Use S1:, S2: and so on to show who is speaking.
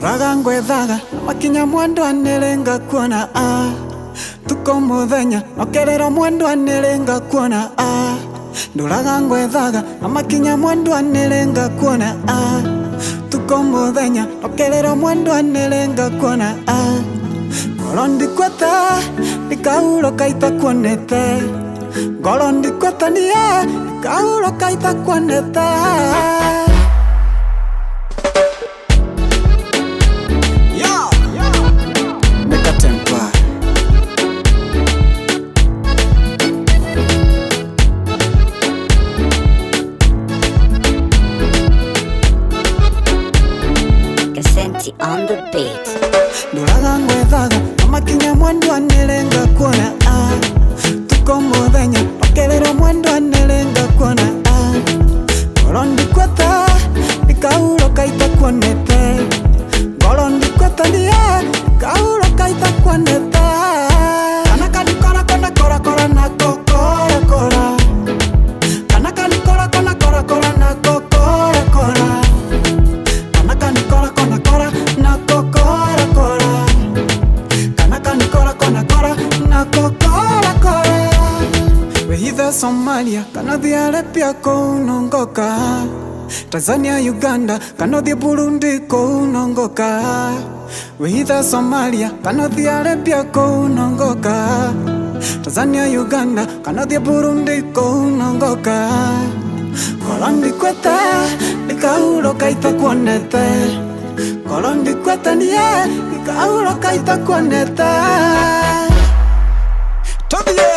S1: Nduraga ngwethaga makinya mwendwa nirenga kuona tuko muthenya okerero mwendwa nirenga kuona Nduraga ngwethaga makinya mwendwa nirenga kuona tuko muthenya okerero mwendwa nirenga kuona Ngoro ndikweta ndikauroka itakuonete Ngoro ndikweta nie ndikauroka itakuonete
S2: On the beat.
S1: Nduraga ngwethaga makinya mwendwa nirenga kuona tuko muthenya okerero mwendwa nirenga kuona Ngoro ndikweta ndikauroka itakuonete Ngoro ndikweta nie ndikauroka itakuonete Kana kanikora kona kora kora na kokora kora Kana kanikora kona kora kora na kokora kora Kana kanikora kona kora na kokora kora Kana kanikora kona kora na kokora kora Wehitha Somalia kana thiare pia kunongoka Tanzania Uganda kana thie Burundi kunongoka Wehitha Somalia kana thiare pia kunongoka Tanzania Uganda kana thie Burundi kunongoka Ngoro ndikweta ndikauroka itakuonete Ngoro ndikweta nie ndikauroka itakuonete Tobie